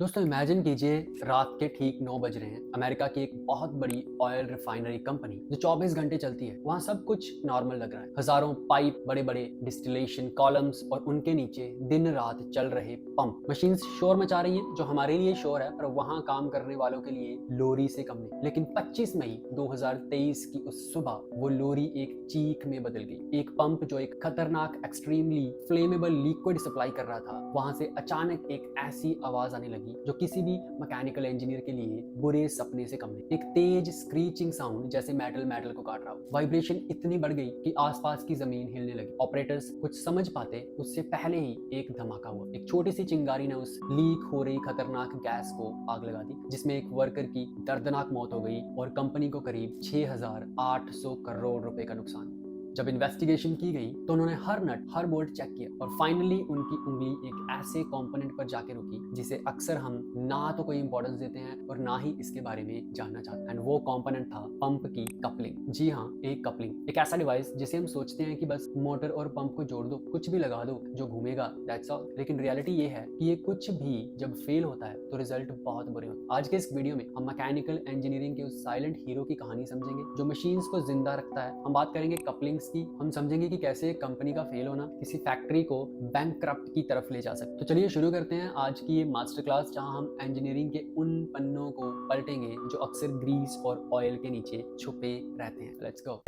दोस्तों इमेजिन कीजिए रात के ठीक 9 बज रहे हैं। अमेरिका की एक बहुत बड़ी ऑयल रिफाइनरी कंपनी जो 24 घंटे चलती है, वहाँ सब कुछ नॉर्मल लग रहा है। हजारों पाइप, बड़े बड़े डिस्टिलेशन कॉलम्स और उनके नीचे दिन रात चल रहे पंप मशीन शोर मचा रही हैं, जो हमारे लिए शोर है पर वहाँ काम करने वालों के लिए लोरी से कम नहीं। लेकिन 25 मई 2023 की उस सुबह वो लोरी एक चीख में बदल गई। एक पंप जो एक खतरनाक एक्सट्रीमली फ्लेमेबल लिक्विड सप्लाई कर रहा था, वहां से अचानक एक ऐसी आवाज आने लगी जो किसी भी मैकेनिकल इंजीनियर के लिए बुरे सपने से कम नहीं। एक तेज स्क्रीचिंग साउंड, जैसे मेटल मेटल को काट रहा हो। वाइब्रेशन इतनी बढ़ गई कि आसपास की जमीन हिलने लगी। ऑपरेटर्स कुछ समझ पाते उससे पहले ही एक धमाका हुआ। एक छोटी सी चिंगारी ने उस लीक हो रही खतरनाक गैस को आग लगा दी, जिसमें एक वर्कर की दर्दनाक मौत हो गई और कंपनी को करीब 6,800 करोड़ रुपए का नुकसान। जब इन्वेस्टिगेशन की गई तो उन्होंने हर नट हर बोल्ट चेक किया और फाइनली उनकी उंगली एक ऐसे कंपोनेंट पर जाके रुकी जिसे अक्सर हम ना तो कोई इंपॉर्टेंस देते हैं और ना ही इसके बारे में जानना चाहते हैं। एंड वो कंपोनेंट था पंप की कपलिंग। जी हाँ, एक कपलिंग, एक ऐसा डिवाइस जिसे हम सोचते हैं कि बस मोटर और पंप को जोड़ दो, कुछ भी लगा दो जो घूमेगा, दैट्स ऑल। लेकिन रियलिटी ये है कि ये कुछ भी जब फेल होता है तो रिजल्ट बहुत बुरे होते हैं। आज के इस वीडियो में हम मैकेनिकल इंजीनियरिंग के उस साइलेंट हीरो की कहानी समझेंगे जो मशीन्स को जिंदा रखता है। हम बात करेंगे कपलिंग की। हम समझेंगे कि कैसे एक कंपनी का फेल होना किसी फैक्ट्री को बैंकक्रप्ट की तरफ ले जा सकता है। तो चलिए शुरू करते हैं आज की ये मास्टर क्लास, जहां हम इंजीनियरिंग के उन पन्नों को पलटेंगे जो अक्सर ग्रीस और ऑयल के नीचे छुपे रहते हैं। Let's go.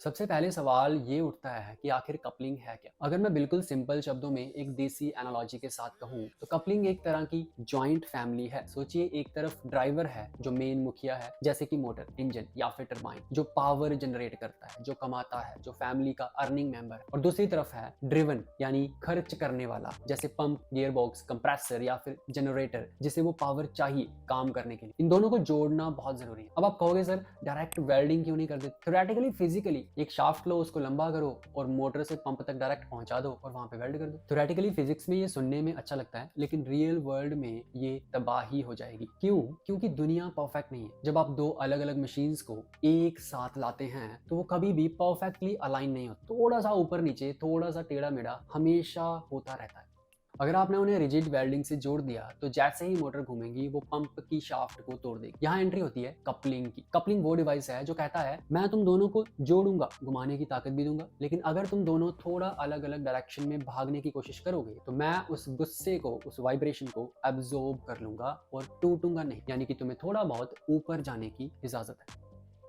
सबसे पहले सवाल ये उठता है कि आखिर कपलिंग है क्या। अगर मैं बिल्कुल सिंपल शब्दों में एक देसी एनालॉजी के साथ कहूँ तो कपलिंग एक तरह की जॉइंट फैमिली है। सोचिए, एक तरफ ड्राइवर है जो मेन मुखिया है, जैसे कि मोटर, इंजन या फिर टरबाइन, जो पावर जनरेट करता है, जो कमाता है, जो फैमिली का अर्निंग मेंबर है। और दूसरी तरफ है ड्रिवन, यानी खर्च करने वाला, जैसे पंप, गियरबॉक्स, कंप्रेसर या फिर जनरेटर, जिसे वो पावर चाहिए काम करने के लिए। इन दोनों को जोड़ना बहुत जरूरी है। अब आप कहोगे सर डायरेक्ट वेल्डिंग क्यों नहीं करते? थ्योरेटिकली फिजिकली एक शाफ्ट लो, उसको लंबा करो और मोटर से पंप तक डायरेक्ट पहुंचा दो और वहां पे वेल्ड कर दो। थ्योरेटिकली फिजिक्स में ये सुनने में अच्छा लगता है, लेकिन रियल वर्ल्ड में ये तबाही हो जाएगी। क्यों? क्योंकि दुनिया परफेक्ट नहीं है। जब आप दो अलग अलग मशीन्स को एक साथ लाते हैं तो वो कभी भी परफेक्टली अलाइन नहीं होता। थोड़ा सा ऊपर नीचे, थोड़ा सा टेढ़ा मेढ़ा हमेशा होता रहता है। अगर आपने उन्हें रिजिड वेल्डिंग से जोड़ दिया तो जैसे ही मोटर घूमेगी वो पंप की शाफ्ट को तोड़ देगी। यहाँ एंट्री होती है कपलिंग की। कपलिंग वो डिवाइस है जो कहता है मैं तुम दोनों को जोड़ूंगा, घुमाने की ताकत भी दूंगा, लेकिन अगर तुम दोनों थोड़ा अलग अलग डायरेक्शन में भागने की कोशिश करोगे तो मैं उस गुस्से को, उस वाइब्रेशन को एब्जॉर्ब कर लूंगा और टूटूंगा नहीं। यानी कि तुम्हें थोड़ा बहुत ऊपर जाने की इजाजत है।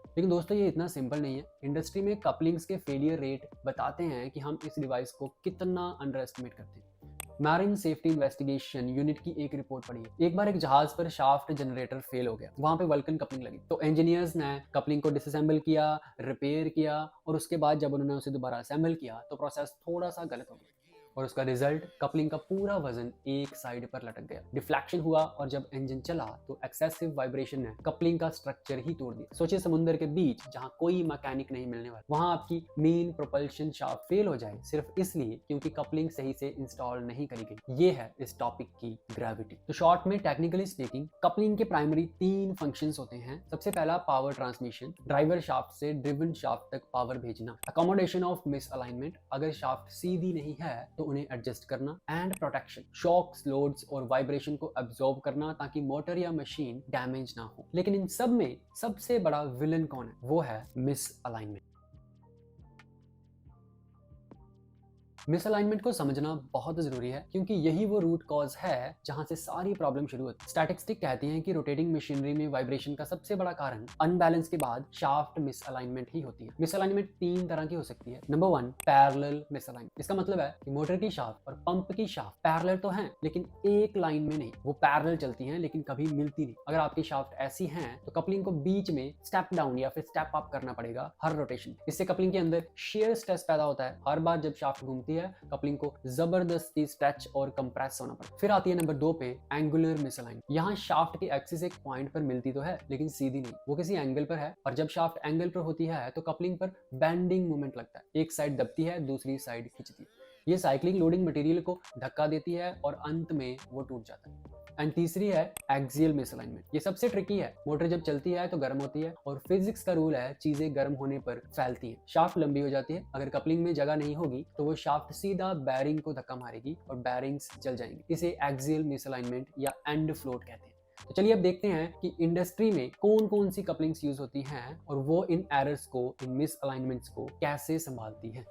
लेकिन दोस्तों ये इतना सिंपल नहीं है। इंडस्ट्री में कपलिंग्स के फेलियर रेट बताते हैं कि हम इस डिवाइस को कितना अंडर एस्टिमेट करते हैं। मैरिन सेफ्टी इन्वेस्टिगेशन यूनिट की एक रिपोर्ट पढ़ी है। एक बार एक जहाज पर शाफ्ट जनरेटर फेल हो गया, वहां पे वल्कन कपलिंग लगी, तो इंजीनियर्स ने कपलिंग को डिसअसेंबल किया, रिपेयर किया और उसके बाद जब उन्होंने उसे दोबारा असेंबल किया तो प्रोसेस थोड़ा सा गलत हो गया और उसका रिजल्ट कपलिंग का पूरा वजन एक साइड पर लटक गया। डिफ्लेक्शन हुआ और जब इंजन चला तो एक्सेसिव वाइब्रेशन ने कपलिंग का स्ट्रक्चर ही तोड़ दिया। सोचिए, समुद्र के बीच जहां कोई मैकेनिक नहीं मिलने वाला, वहां आपकी मेन प्रोपल्शन शाफ्ट फेल हो जाए सिर्फ इसलिए क्योंकि कपलिंग सही से इंस्टॉल नहीं करी गई। ये है इस टॉपिक की ग्रेविटी। तो शॉर्ट में, टेक्निकली स्पीकिंग, कपलिंग के प्राइमरी 3 फंक्शंस होते हैं। सबसे पहला पावर ट्रांसमिशन, ड्राइवर शाफ्ट से ड्रिवन शाफ्ट तक पावर भेजना। अकोमोडेशन ऑफ मिस अलाइनमेंट, अगर शाफ्ट सीधी नहीं है तो उन्हें एडजस्ट करना। एंड प्रोटेक्शन, शॉक्स, लोड्स और वाइब्रेशन को एब्जॉर्ब करना ताकि मोटर या मशीन डैमेज ना हो। लेकिन इन सब में सबसे बड़ा विलन कौन है? वो है मिस अलाइनमेंट। मिसअलाइनमेंट को समझना बहुत जरूरी है क्योंकि यही वो रूट कॉज है जहां से सारी प्रॉब्लम शुरू होती है। स्टैटिस्टिक कहती हैं कि रोटेटिंग मशीनरी में वाइब्रेशन का सबसे बड़ा कारण अनबैलेंस के बाद शाफ्ट मिसअलाइनमेंट ही होती है। मिसअलाइनमेंट 3 तरह की हो सकती है। Number 1, parallel misalignment. इसका मतलब है कि मोटर की शाफ्ट और पंप की शाफ्ट पैरेलल तो हैं लेकिन एक लाइन में नहीं। वो पैरेलल चलती हैं लेकिन कभी मिलती नहीं। अगर आपकी शाफ्ट ऐसी हैं तो कपलिंग को बीच में स्टेप डाउन या फिर स्टेप अप करना पड़ेगा हर रोटेशन। इससे कपलिंग के अंदर शेयर स्ट्रेस पैदा होता है। हर बार जब शाफ्ट घूमती होती है, कपलिंग को जबरदस्ती स्ट्रेच और कंप्रेस होना पड़ता है। फिर आती है नंबर 2 पे एंगुलर मिसअलाइनमेंट। यहाँ शाफ्ट की एक्सिस एक पॉइंट पर मिलती तो है लेकिन सीधी नहीं, वो किसी एंगल पर है, और जब शाफ्ट एंगल पर होती है तो कपलिंग पर बेंडिंग मूवमेंट लगता है, एक साइड दबती है, दूसरी साइड खिंचती है। ये साइक्लिंग लोडिंग मटेरियल को धक्का देती है और अंत में वो टूट जाता है। एंड तीसरी है एक्सियल मिसअलाइनमेंट। ये सबसे ट्रिकी है। मोटर जब चलती है तो गर्म होती है और फिजिक्स का रूल है चीजें गर्म होने पर फैलती हैं। शाफ्ट लंबी हो जाती है, अगर कपलिंग में जगह नहीं होगी तो वो शाफ्ट सीधा बैरिंग को धक्का मारेगी और बैरिंग्स जल जाएंगे। इसे एक्सियल मिसअलाइनमेंट या एंड फ्लोट कहते हैं। तो चलिए अब देखते हैं कि इंडस्ट्री में कौन कौन सी कपलिंग्स यूज होती हैं और वो इन एरर्स को, इन मिसअलाइनमेंट्स को कैसे संभालती हैं।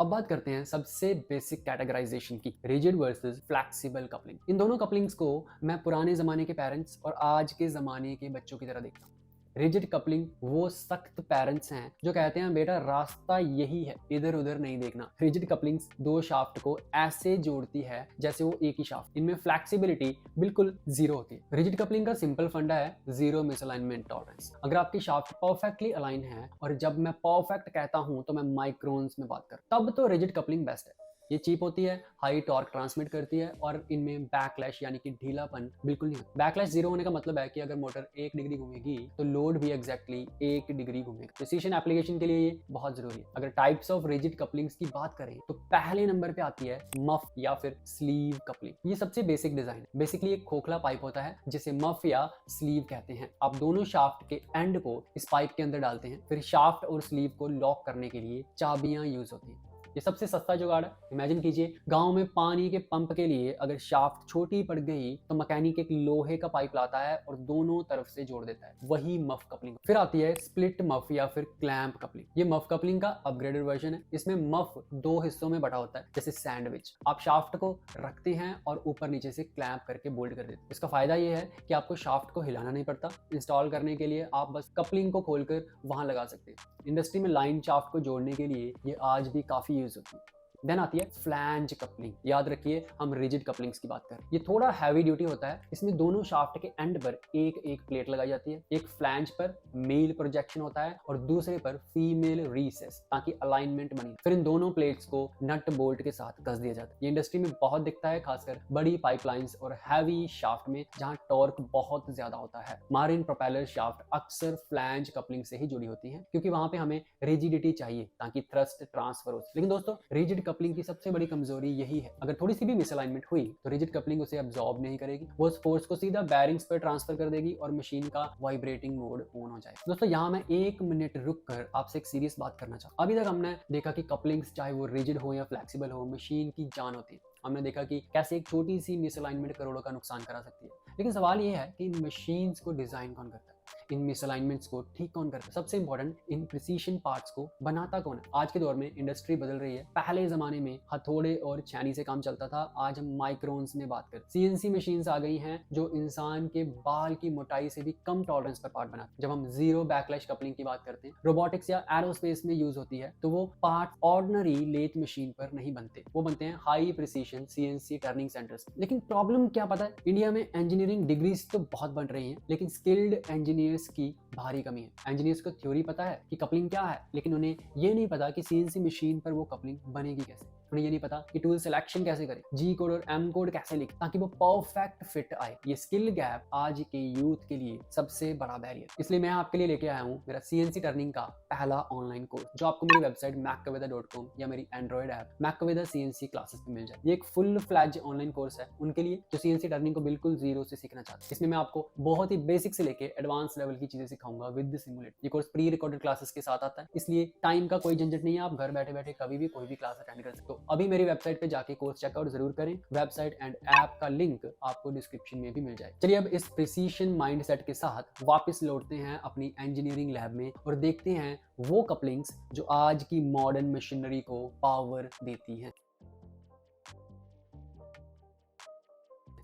अब बात करते हैं सबसे बेसिक कैटेगराइजेशन की, रिजिड वर्सेस फ्लेक्सिबल कपलिंग। इन दोनों कपलिंग्स को मैं पुराने जमाने के पेरेंट्स और आज के जमाने के बच्चों की तरह देखता हूँ। रिजिड कपलिंग वो सख्त पेरेंट्स हैं जो कहते हैं बेटा रास्ता यही है, इधर उधर नहीं देखना। रिजिड कपलिंग्स दो शाफ्ट को ऐसे जोड़ती है जैसे वो एक ही शाफ्ट। इनमें फ्लेक्सिबिलिटी बिल्कुल जीरो होती है। रिजिड कपलिंग का सिंपल फंडा है जीरो मिसअलाइनमेंट टॉलरेंस। अगर आपकी शाफ्ट परफेक्टली अलाइन है, और जब मैं परफेक्ट कहता हूं तो मैं माइक्रोन्स में बात कर, तब तो रिजिड कपलिंग बेस्ट है। ये चीप होती है, हाई टॉर्क ट्रांसमिट करती है और इनमें बैकलैश यानी कि ढीलापन बिल्कुल नहीं होता। बैकलैश जीरो होने का मतलब है कि अगर मोटर 1 डिग्री घूमेगी तो लोड भी एग्जैक्टली 1 डिग्री घूमेगा। प्रिसीजन एप्लीकेशन के लिए ये बहुत जरूरी है। अगर टाइप्स ऑफ रिजिड कपलिंग्स की बात करें तो पहले नंबर पे आती है मफ या फिर स्लीव कपलिंग। ये सबसे बेसिक डिजाइन है। बेसिकली एक खोखला पाइप होता है जिसे मफ या स्लीव कहते हैं। आप दोनों शाफ्ट के एंड को इस पाइप के अंदर डालते हैं, फिर शाफ्ट और स्लीव को लॉक करने के लिए चाबियां यूज होती हैं। ये सबसे सस्ता जुगाड़ है। इमेजिन कीजिए गांव में पानी के पंप के लिए अगर शाफ्ट छोटी पड़ गई तो मैकेनिक एक लोहे का पाइप लाता है और दोनों तरफ से जोड़ देता है, वही मफ कपलिंग। फिर आती है स्प्लिट मफ या फिर क्लैंप कपलिंग। ये मफ कपलिंग का अपग्रेडेड वर्जन है। इसमें मफ 2 हिस्सों में बटा होता है जैसे सैंडविच। आप शाफ्ट को रखते हैं और ऊपर नीचे से क्लैंप करके बोल्ट कर देते हैं। इसका फायदा ये है कि आपको शाफ्ट को हिलाना नहीं पड़ता। इंस्टॉल करने के लिए आप बस कपलिंग को खोलकर वहां लगा सकते हैं। इंडस्ट्री में लाइन शाफ्ट को जोड़ने के लिए ये आज भी काफी यूज होती है। देन आती है फ्लैंज कपलिंग। याद रखिए हम रिजिड कपलिंग्स की बात करें। ये थोड़ा हैवी ड्यूटी होता है। इसमें दोनों शाफ्ट के एंड पर एक एक प्लेट लगाई जाती है। एक फ्लैंज पर मेल प्रोजेक्शन होता है और दूसरे पर फीमेल रीसेस, ताकि अलाइनमेंट बनी। फिर इन दोनों प्लेट्स को नट बोल्ट के साथ कस दिया जाता है। ये इंडस्ट्री में बहुत दिखता है, खासकर बड़ी पाइपलाइंस और हैवी शाफ्ट में जहां टॉर्क बहुत ज्यादा होता है। मारिन प्रोपेलर शाफ्ट अक्सर फ्लैंज कपलिंग से ही जुड़ी होती है क्योंकि वहां पे हमें रिजिडिटी चाहिए ताकि थ्रस्ट ट्रांसफर हो। लेकिन दोस्तों रिजिड कपलिंग की सबसे बड़ी कमजोरी यही है, अगर थोड़ी सी भी मिसअलाइनमेंट हुई तो रिजिड कपलिंग उसे अब्सॉर्ब नहीं करेगी। वो उस फोर्स को सीधा बैरिंग्स पर ट्रांसफर कर देगी और मशीन का वाइब्रेटिंग मोड ऑन हो जाएगा। दोस्तों यहाँ मैं 1 मिनट रुक कर आपसे एक सीरियस बात करना चाहूँ। अभी तक हमने देखा कि कपलिंग्स चाहे वो रिजिड हो या फ्लेक्सिबल हो, मशीन की जान होती है। हमने देखा कि कैसे एक छोटी सी मिसअलाइनमेंट करोड़ों का नुकसान करा सकती है। लेकिन सवाल ये है कि इन मशीन्स को डिजाइन कौन करता है, इन मिसअलाइनमेंट्स को ठीक कौन करता है, सबसे इंपॉर्टेंट इन प्रिसीशन पार्ट्स को बनाता कौन है। आज के दौर में इंडस्ट्री बदल रही है। पहले जमाने में हथौड़े और छेनी से काम चलता था, आज हम माइक्रोन्स में बात करें। सीएनसी मशीन्स आ गई हैं जो इंसान के बाल की मोटाई से भी कम टॉलरेंस पर पार्ट बनाते हैं। जब हम जीरो बैकलैश कपलिंग की बात करते हैं, रोबोटिक्स या एरोस्पेस में यूज होती है, तो वो पार्ट ऑर्डिनरी लेथ मशीन पर नहीं बनते, वो बनते हैं high precision CNC turning centres. लेकिन प्रॉब्लम क्या पता है, इंडिया में इंजीनियरिंग डिग्रीज तो बहुत बन रही हैं लेकिन स्किल्ड इंजीनियर्स की भारी कमी है। इंजीनियर्स को थ्योरी पता है कि कपलिंग क्या है, लेकिन उन्हें ये नहीं पता कि सीएनसी मशीन पर वो कपलिंग बनेगी कैसे। उन्हें ये नहीं पता कि टूल सिलेक्शन कैसे करें, जी कोड और एम कोड कैसे लिखें ताकि वो परफेक्ट फिट आए। ये स्किल गैप आज के यूथ के लिए सबसे बड़ा बैरियर। इसलिए मैं आपके लिए लेके आया हूँ मेरा सीएनसी टर्निंग का पहला ऑनलाइन कोर्स, जो आपको मेरी वेबसाइट maccavida.com या मेरी एंड्रॉइड ऐप मैकविदा सीएनसी क्लासेस पे मिल जाए। ये एक फुल फ्लैज ऑनलाइन कोर्स है उनके लिए जो सीएनसी टर्निंग को बिल्कुल जीरो से सीखना चाहते हैं। इसमें मैं आपको बहुत ही बेसिक से लेके एडवांस लेवल की चीजें सिखाऊंगा विद सिमुलेट। ये कोर्स प्री रिकॉर्डेड क्लासेस के साथ आता है, इसलिए टाइम का कोई झंझट नहीं है। आप घर बैठे बैठे कभी भी कोई भी क्लास अटेंड कर सकते हो। अभी मेरी वेबसाइट पे जाके कोर्स चेकआउट जरूर करें। वेबसाइट एंड ऐप का लिंक आपको डिस्क्रिप्शन में भी मिल जाए। चलिए अब इस प्रिसीशन माइंडसेट के साथ वापस लौटते हैं अपनी इंजीनियरिंग लैब में और देखते हैं वो कपलिंग्स जो आज की मॉडर्न मशीनरी को पावर देती हैं।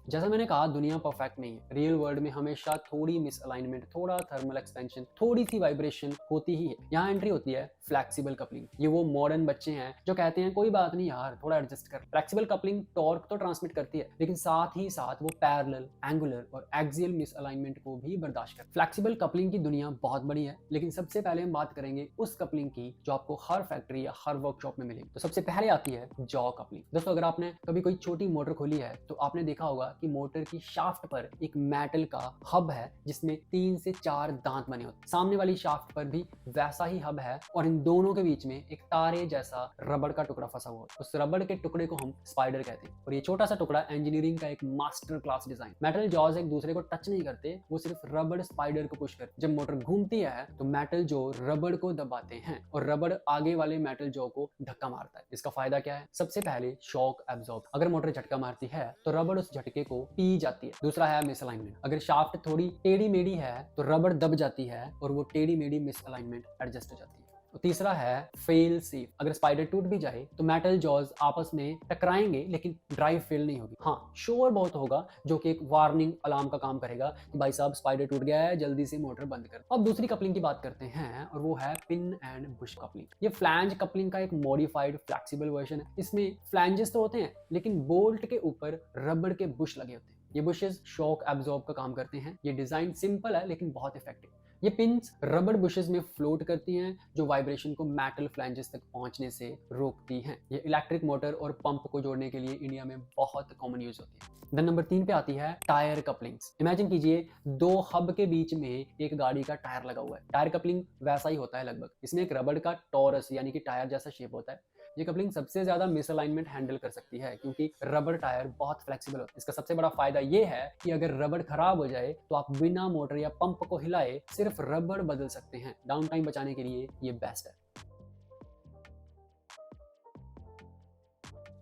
जैसा मैंने कहा, दुनिया परफेक्ट नहीं है। रियल वर्ल्ड में हमेशा थोड़ी मिसअलाइनमेंट, थोड़ा थर्मल एक्सपेंशन, थोड़ी सी वाइब्रेशन होती ही है। यहाँ एंट्री होती है फ्लेक्सिबल कपलिंग। ये वो मॉडर्न बच्चे हैं जो कहते हैं कोई बात नहीं यार, थोड़ा एडजस्ट कर। फ्लेक्सिबल कपलिंग टॉर्क तो ट्रांसमिट करती है, लेकिन साथ ही साथ वो पैरेलल, एंगुलर और एक्सियल मिसअलाइनमेंट को भी बर्दाश्त कर। फ्लेक्सिबल कपलिंग की दुनिया बहुत बड़ी है, लेकिन सबसे पहले हम बात करेंगे उस कपलिंग की जो आपको हर फैक्ट्री या हर वर्कशॉप में मिलेगी। तो सबसे पहले आती है जॉ कपलिंग। दोस्तों, अगर आपने कभी कोई छोटी मोटर खोली है तो आपने देखा होगा कि मोटर की शाफ्ट पर एक मेटल का हब है जिसमें 3 से 4 दांत बने होते हैं। सामने वाली शाफ्ट पर भी वैसा ही हब है और इन दोनों के बीच में एक तारे जैसा रबड़ का टुकड़ा फंसा हुआ है। उस रबड़ के टुकड़े को हम स्पाइडर कहते हैं। और ये छोटा सा टुकड़ा इंजीनियरिंग का एक master class design. Metal jaws एक दूसरे को टच नहीं करते, वो सिर्फ रबड़ स्पाइडर को पुश करते। जब मोटर घूमती है तो मेटल जो रबड़ को दबाते हैं और रबड़ आगे वाले मेटल जॉ को धक्का मारता है। इसका फायदा क्या है? सबसे पहले शॉक एब्जॉर्ब। अगर मोटर झटका मारती है तो रबड़ उस झटके को पी जाती है। दूसरा है मिसअलाइनमेंट। अगर शाफ्ट थोड़ी टेढ़ी मेढ़ी है तो रबड़ दब जाती है और वो टेढ़ी मेढ़ी मिसअलाइनमेंट एडजस्ट हो जाती है। और तीसरा है फेल सेफ। अगर स्पाइडर टूट भी जाए तो मेटल जॉज आपस में टकराएंगे लेकिन ड्राइव फेल नहीं होगी। हाँ, शोर बहुत होगा जो कि एक वार्निंग अलार्म का काम करेगा कि भाई साहब स्पाइडर टूट गया है, जल्दी से मोटर बंद कर। अब दूसरी कपलिंग की बात करते हैं और वो है पिन एंड बुश कपलिंग। ये फ्लैंज कपलिंग का एक मॉडिफाइड फ्लेक्सिबल वर्जन है। इसमें फ्लैंजेस तो होते हैं लेकिन बोल्ट के ऊपर रबड़ के बुश लगे होते हैं। ये बुशेस शॉक एब्जॉर्ब का काम करते हैं। ये डिजाइन सिंपल है लेकिन बहुत इफेक्टिव। ये पिन्स रबड़ बुशेस में फ्लोट करती हैं जो वाइब्रेशन को मेटल फ्लैंजेस तक पहुंचने से रोकती हैं। ये इलेक्ट्रिक मोटर और पंप को जोड़ने के लिए इंडिया में बहुत कॉमन यूज होती है। देन नंबर 3 पे आती है टायर कपलिंग्स। इमेजिन कीजिए 2 हब के बीच में एक गाड़ी का टायर लगा हुआ है। टायर कपलिंग वैसा ही होता है लगभग। इसमें एक रबड़ का टॉरस यानी कि टायर जैसा शेप होता है। ये कपलिंग सबसे ज्यादा मिसअलाइनमेंट हैंडल कर सकती है क्योंकि रबड़ टायर बहुत फ्लेक्सिबल होता है। इसका सबसे बड़ा फायदा ये है कि अगर रबड़ खराब हो जाए तो आप बिना मोटर या पंप को हिलाए सिर्फ रबड़ बदल सकते हैं। डाउन टाइम बचाने के लिए ये बेस्ट है।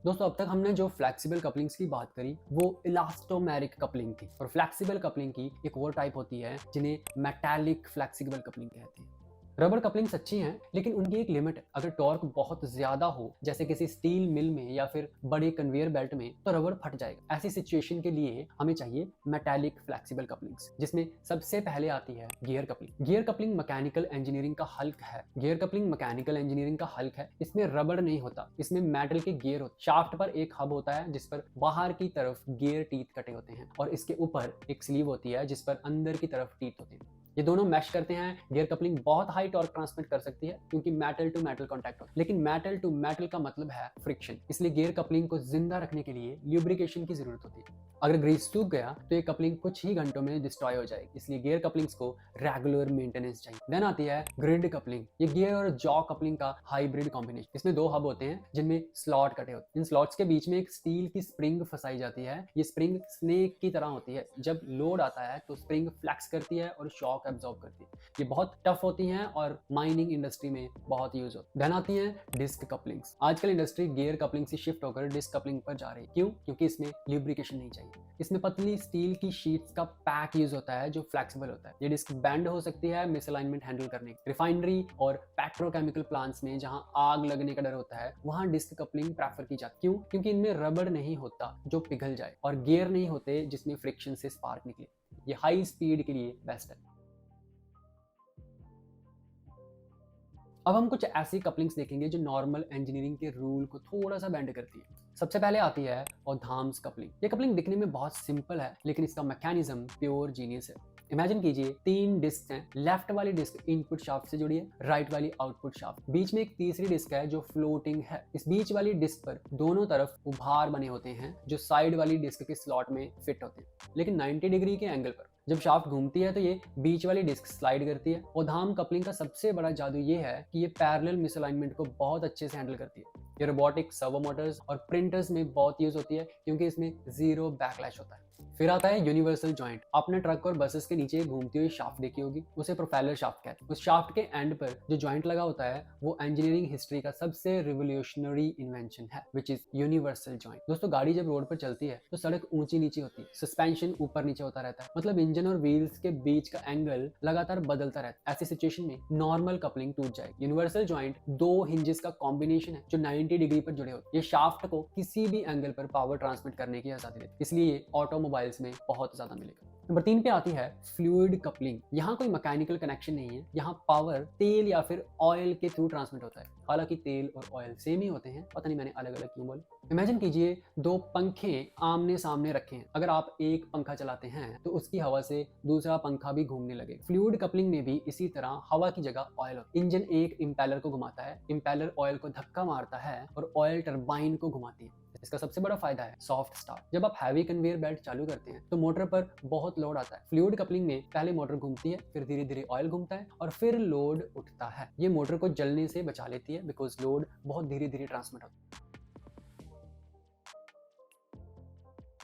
दोस्तों, अब तक हमने जो फ्लेक्सिबल कपलिंग्स की बात करी वो इलास्टोमेरिक कपलिंग थी। और फ्लेक्सिबल कपलिंग की एक और टाइप होती है जिन्हें मेटालिक फ्लेक्सिबल कपलिंग कहते हैं। रबड़ कपलिंग्स अच्छी हैं लेकिन उनकी एक लिमिट है। अगर टॉर्क बहुत ज्यादा हो जैसे किसी स्टील मिल में या फिर बड़े कन्वेयर बेल्ट में तो रबड़ फट जाएगा। ऐसी सिचुएशन के लिए हमें चाहिए मेटालिक फ्लेक्सिबल कपलिंग्स, जिसमें सबसे पहले आती है gear coupling. Gear coupling mechanical engineering का हल्क है। गियर कपलिंग मैकेनिकल इंजीनियरिंग का हल्क है। इसमें रबड़ नहीं होता, इसमें मेटल के गियर होते। शाफ्ट पर एक हब होता है जिस पर बाहर की तरफ गियर टीथ कटे होते हैं और इसके ऊपर एक स्लीव होती है जिस पर अंदर की तरफ टीथ होते हैं। ये दोनों मैश करते हैं। गियर कपलिंग बहुत हाई टॉर्क ट्रांसमिट कर सकती है क्योंकि मेटल टू मेटल कांटेक्ट होता है। लेकिन मेटल टू मेटल का मतलब है फ्रिक्शन, इसलिए गियर कपलिंग को जिंदा रखने के लिए ल्यूब्रिकेशन की जरूरत होती है। अगर ग्रीस सूख गया तो ये कपलिंग कुछ ही घंटों में डिस्ट्रॉय हो जाएगी, इसलिए गियर कपलिंग्स को रेगुलर मेंटेनेंस चाहिए। देन आती है ग्रिड कपलिंग। ये गियर और जॉ कपलिंग का हाइब्रिड कॉम्बिनेशन। इसमें 2 हब होते हैं जिनमें स्लॉट कटे होते हैं। इन स्लॉट्स के बीच में एक स्टील की स्प्रिंग फंसाई जाती है। ये स्प्रिंग स्नेक की तरह होती है। जब लोड आता है तो स्प्रिंग फ्लेक्स करती है और शॉक एब्जॉर्ब करती है। ये बहुत टफ होती हैं और माइनिंग इंडस्ट्री में बहुत यूज होती है। देन आती हैं डिस्क कपलिंग्स। आजकल इंडस्ट्री गियर कपलिंग से शिफ्ट होकर डिस्क कपलिंग पर जा रही है। क्यों? क्योंकि इसमें ल्यूब्रिकेशन नहीं चाहिए। इसमें पतली स्टील की शीट्स का पैक यूज होता है जो फ्लेक्सिबल होता है। ये डिस्क बेंड हो सकती है मिसअलाइनमेंट हैंडल करने के। रिफाइनरी और पेट्रोकेमिकल प्लांट्स में जहां आग लगने का डर होता है वहां डिस्क कपलिंग प्रेफर की जाती है। क्यों? क्योंकि इनमें रबड़ नहीं होता जो पिघल जाए और गियर नहीं होते जिसमें फ्रिक्शन से स्पार्क निकले। ये हाई स्पीड के लिए बेस्ट है। अब हम कुछ ऐसी कपलिंग्स देखेंगे जो नॉर्मल इंजीनियरिंग के रूल को थोड़ा सा बेंड करती है। सबसे पहले आती है ओधाम्स कपलिंग। ये कपलिंग दिखने में बहुत सिंपल है लेकिन इसका मैकेनिज्म प्योर जीनियस है। इमेजिन कीजिए 3 डिस्क हैं। लेफ्ट वाली डिस्क इनपुट शाफ्ट से जुड़ी है, राइट वाली आउटपुट शाफ्ट। बीच में एक तीसरी डिस्क है जो फ्लोटिंग है। इस बीच वाली डिस्क पर दोनों तरफ उभार बने होते हैं जो साइड वाली डिस्क के स्लॉट में फिट होते हैं, लेकिन 90 डिग्री के एंगल पर। जब शाफ्ट घूमती है तो ये बीच वाली डिस्क स्लाइड करती है। ओधाम कपलिंग का सबसे बड़ा जादू ये है कि ये पैरेलल मिसअलाइनमेंट को बहुत अच्छे से हैंडल करती है। ये रोबोटिक सर्वो मोटर्स और प्रिंटर्स में बहुत यूज होती है क्योंकि इसमें जीरो बैकलैश होता है। फिर आता है यूनिवर्सल जॉइंट। आपने ट्रक और बसेस के नीचे घूमती हुई शाफ्ट देखी होगी, उसे प्रोपेलर शाफ्ट कहते हैं। उस शाफ्ट के एंड पर जो जॉइंट लगा होता है वो इंजीनियरिंग हिस्ट्री का सबसे रिवोल्यूशनरी इन्वेंशन है, विच इज यूनिवर्सल जॉइंट। दोस्तों गाड़ी जब रोड पर चलती है तो सड़क ऊंची नीचे होती है, सस्पेंशन ऊपर नीचे होता रहता है, मतलब इंजन और व्हील्स के बीच का एंगल लगातार बदलता रहता है। ऐसी सिचुएशन में नॉर्मल कपलिंग टूट जाएगी। यूनिवर्सल जॉइंट दो हिंजेस का कॉम्बिनेशन है जो 90 डिग्री पर जुड़े होते हैं। ये शाफ्ट को किसी भी एंगल पर पावर ट्रांसमिट करने की आजादी देती है, इसलिए ये ऑटोमोबाइल्स में बहुत ज्यादा मिलेगा। नंबर 3 पे आती है फ्लूइड कपलिंग। यहाँ कोई मैकेनिकल कनेक्शन नहीं है, यहाँ पावर तेल या फिर ऑयल के थ्रू ट्रांसमिट होता है। हालांकि तेल और ऑयल सेम ही होते हैं, पता नहीं मैंने अलग अलग क्यों बोले। इमेजिन कीजिए दो पंखे आमने सामने रखे हैं। अगर आप एक पंखा चलाते हैं तो उसकी हवा से दूसरा पंखा भी घूमने लगे। फ्लूइड कपलिंग में भी इसी तरह हवा की जगह ऑयल होता है। इंजन एक इंपेलर को घुमाता है, इंपेलर ऑयल को धक्का मारता है और ऑयल टरबाइन को घुमाती है। इसका सबसे बड़ा फायदा है सॉफ्ट स्टार्ट। जब आप हैवी कन्वेयर बेल्ट चालू करते हैं तो मोटर पर बहुत लोड आता है। फ्लूइड कपलिंग में पहले मोटर घूमती है, फिर धीरे धीरे ऑयल घूमता है और फिर लोड उठता है। ये मोटर को जलने से बचा लेती है बिकॉज लोड बहुत धीरे धीरे ट्रांसमिट होता है।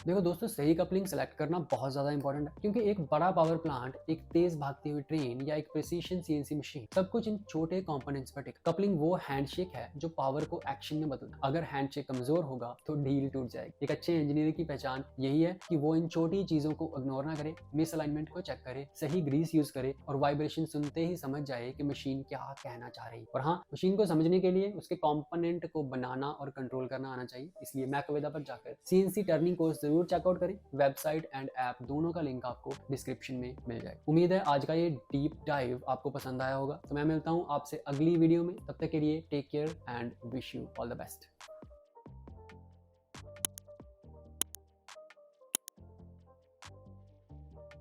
देखो दोस्तों, सही कपलिंग सेलेक्ट करना बहुत ज्यादा इंपॉर्टेंट है, क्योंकि एक बड़ा पावर प्लांट, एक तेज भागती हुई ट्रेन या एक प्रिसीशन सीएनसी मशीन, सब कुछ इन छोटे कंपोनेंट्स पर टिका। कपलिंग वो हैंडशेक है जो पावर को एक्शन में बदलता है। अगर हैंडशेक कमजोर होगा तो डील टूट जाएगी। एक अच्छे इंजीनियर की पहचान यही है कि वो इन छोटी चीजों को इग्नोर ना करे, मिस अलाइनमेंट को चेक करे, सही ग्रीस यूज करे और वाइब्रेशन सुनते ही समझ जाए कि मशीन क्या कहना चाह रही है। और हाँ, मशीन को समझने के लिए उसके कंपोनेंट को बनाना और कंट्रोल करना आना चाहिए। इसलिए मैकवेदा पर जाकर सीएनसी टर्निंग कोर्स जरूर चेकआउट करें। वेबसाइट एंड ऐप दोनों का लिंक आपको डिस्क्रिप्शन में मिल जाएगा। उम्मीद है आज का ये डीप डाइव आपको पसंद आया होगा। तो मैं मिलता हूँ आपसे अगली वीडियो में, तब तक के लिए take care and wish you all the best.